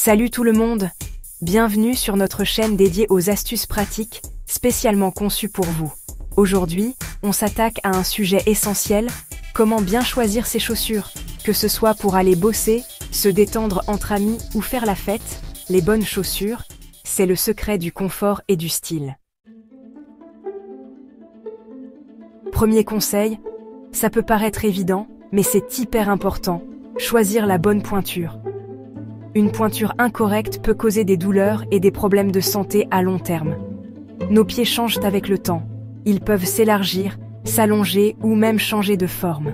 Salut tout le monde! Bienvenue sur notre chaîne dédiée aux astuces pratiques, spécialement conçues pour vous. Aujourd'hui, on s'attaque à un sujet essentiel, comment bien choisir ses chaussures. Que ce soit pour aller bosser, se détendre entre amis ou faire la fête, les bonnes chaussures, c'est le secret du confort et du style. Premier conseil, ça peut paraître évident, mais c'est hyper important, choisir la bonne pointure. Une pointure incorrecte peut causer des douleurs et des problèmes de santé à long terme. Nos pieds changent avec le temps. Ils peuvent s'élargir, s'allonger ou même changer de forme.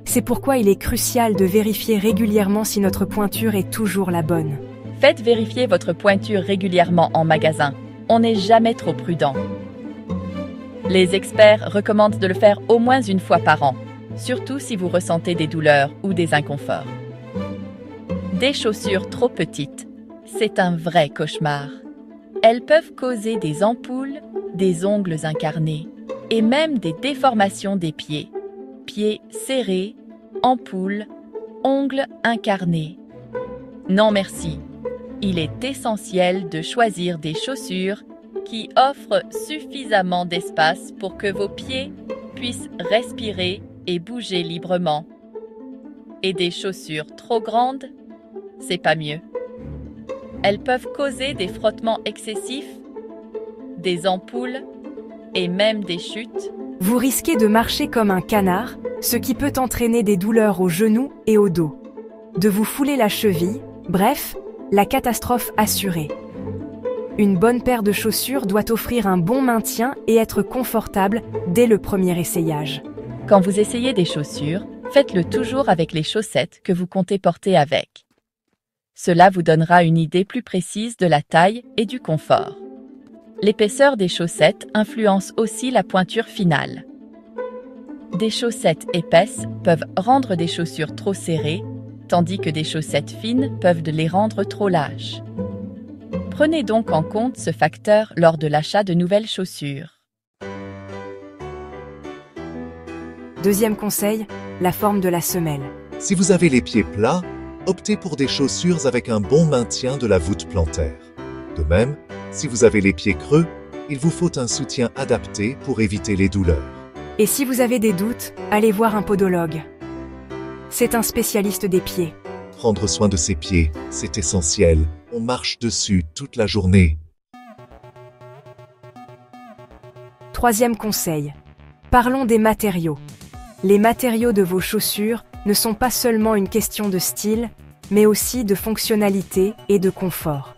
C'est pourquoi il est crucial de vérifier régulièrement si notre pointure est toujours la bonne. Faites vérifier votre pointure régulièrement en magasin. On n'est jamais trop prudent. Les experts recommandent de le faire au moins une fois par an, surtout si vous ressentez des douleurs ou des inconforts. Des chaussures trop petites, c'est un vrai cauchemar. Elles peuvent causer des ampoules, des ongles incarnés et même des déformations des pieds. Pieds serrés, ampoules, ongles incarnés. Non merci. Il est essentiel de choisir des chaussures qui offrent suffisamment d'espace pour que vos pieds puissent respirer et bouger librement. Et des chaussures trop grandes, c'est pas mieux. Elles peuvent causer des frottements excessifs, des ampoules et même des chutes. Vous risquez de marcher comme un canard, ce qui peut entraîner des douleurs aux genoux et au dos. De vous fouler la cheville, bref, la catastrophe assurée. Une bonne paire de chaussures doit offrir un bon maintien et être confortable dès le premier essayage. Quand vous essayez des chaussures, faites-le toujours avec les chaussettes que vous comptez porter avec. Cela vous donnera une idée plus précise de la taille et du confort. L'épaisseur des chaussettes influence aussi la pointure finale. Des chaussettes épaisses peuvent rendre des chaussures trop serrées, tandis que des chaussettes fines peuvent les rendre trop lâches. Prenez donc en compte ce facteur lors de l'achat de nouvelles chaussures. Deuxième conseil, la forme de la semelle. Si vous avez les pieds plats, optez pour des chaussures avec un bon maintien de la voûte plantaire. De même, si vous avez les pieds creux, il vous faut un soutien adapté pour éviter les douleurs. Et si vous avez des doutes, allez voir un podologue. C'est un spécialiste des pieds. Prendre soin de ses pieds, c'est essentiel. On marche dessus toute la journée. Troisième conseil. Parlons des matériaux. Les matériaux de vos chaussures ne sont pas seulement une question de style, mais aussi de fonctionnalité et de confort.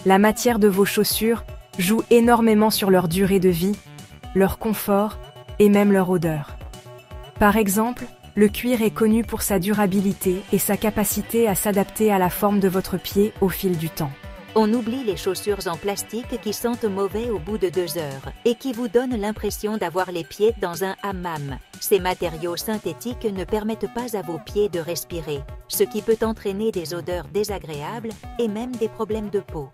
La matière de vos chaussures joue énormément sur leur durée de vie, leur confort et même leur odeur. Par exemple, le cuir est connu pour sa durabilité et sa capacité à s'adapter à la forme de votre pied au fil du temps. On oublie les chaussures en plastique qui sentent mauvais au bout de 2 heures et qui vous donnent l'impression d'avoir les pieds dans un hammam. Ces matériaux synthétiques ne permettent pas à vos pieds de respirer, ce qui peut entraîner des odeurs désagréables et même des problèmes de peau.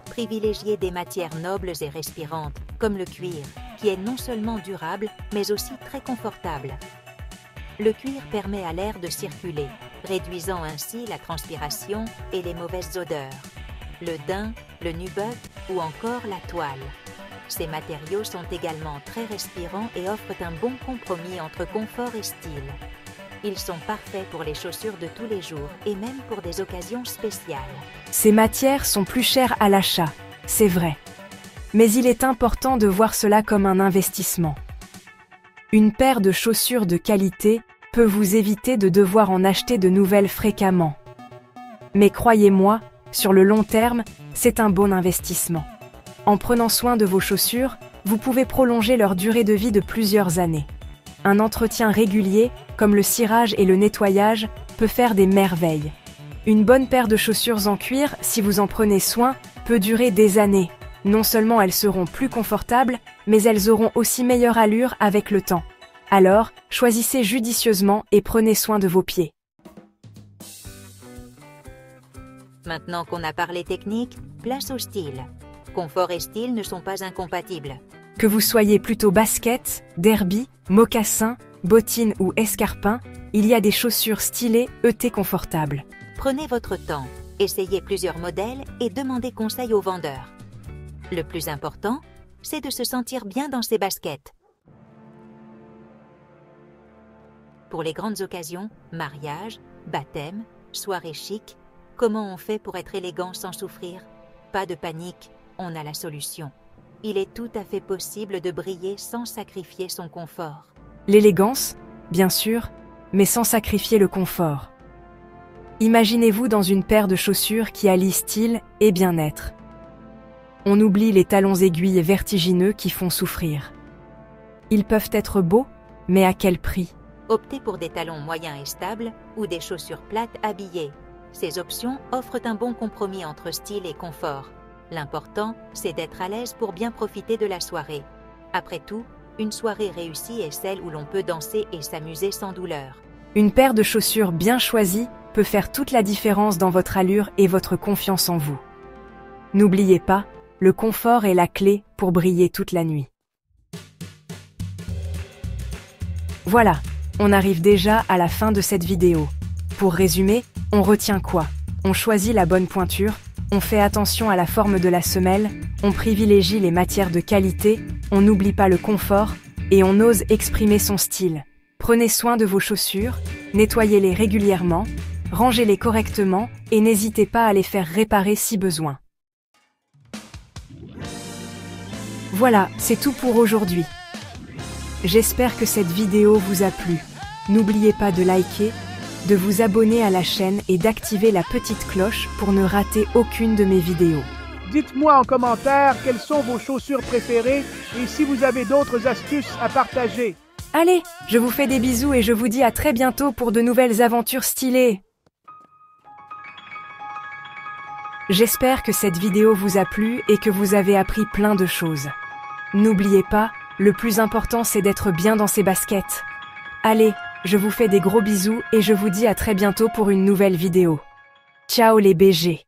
Privilégiez des matières nobles et respirantes, comme le cuir, qui est non seulement durable, mais aussi très confortable. Le cuir permet à l'air de circuler, réduisant ainsi la transpiration et les mauvaises odeurs. Le daim, le nubuck ou encore la toile. Ces matériaux sont également très respirants et offrent un bon compromis entre confort et style. Ils sont parfaits pour les chaussures de tous les jours et même pour des occasions spéciales. Ces matières sont plus chères à l'achat, c'est vrai. Mais il est important de voir cela comme un investissement. Une paire de chaussures de qualité peut vous éviter de devoir en acheter de nouvelles fréquemment. Mais croyez-moi, sur le long terme, c'est un bon investissement. En prenant soin de vos chaussures, vous pouvez prolonger leur durée de vie de plusieurs années. Un entretien régulier, comme le cirage et le nettoyage, peut faire des merveilles. Une bonne paire de chaussures en cuir, si vous en prenez soin, peut durer des années. Non seulement elles seront plus confortables, mais elles auront aussi meilleure allure avec le temps. Alors, choisissez judicieusement et prenez soin de vos pieds. Maintenant qu'on a parlé technique, place au style. Confort et style ne sont pas incompatibles. Que vous soyez plutôt basket, derby, mocassin, bottines ou escarpins, il y a des chaussures stylées, confortables. Prenez votre temps. Essayez plusieurs modèles et demandez conseil au vendeur. Le plus important, c'est de se sentir bien dans ses baskets. Pour les grandes occasions, mariage, baptême, soirée chic, comment on fait pour être élégant sans souffrir? Pas de panique, on a la solution. Il est tout à fait possible de briller sans sacrifier son confort. L'élégance, bien sûr, mais sans sacrifier le confort. Imaginez-vous dans une paire de chaussures qui allie style et bien-être. On oublie les talons aiguilles vertigineux qui font souffrir. Ils peuvent être beaux, mais à quel prix? Optez pour des talons moyens et stables ou des chaussures plates habillées. Ces options offrent un bon compromis entre style et confort. L'important, c'est d'être à l'aise pour bien profiter de la soirée. Après tout, une soirée réussie est celle où l'on peut danser et s'amuser sans douleur. Une paire de chaussures bien choisies peut faire toute la différence dans votre allure et votre confiance en vous. N'oubliez pas, le confort est la clé pour briller toute la nuit. Voilà, on arrive déjà à la fin de cette vidéo. Pour résumer, on retient quoi? On choisit la bonne pointure, on fait attention à la forme de la semelle, on privilégie les matières de qualité, on n'oublie pas le confort et on ose exprimer son style. Prenez soin de vos chaussures, nettoyez-les régulièrement, rangez-les correctement et n'hésitez pas à les faire réparer si besoin. Voilà, c'est tout pour aujourd'hui. J'espère que cette vidéo vous a plu. N'oubliez pas de liker, de vous abonner à la chaîne et d'activer la petite cloche pour ne rater aucune de mes vidéos. Dites-moi en commentaire quelles sont vos chaussures préférées et si vous avez d'autres astuces à partager. Allez, je vous fais des bisous et je vous dis à très bientôt pour de nouvelles aventures stylées. J'espère que cette vidéo vous a plu et que vous avez appris plein de choses. N'oubliez pas, le plus important c'est d'être bien dans ses baskets. Allez, je vous fais des gros bisous et je vous dis à très bientôt pour une nouvelle vidéo. Ciao les BG.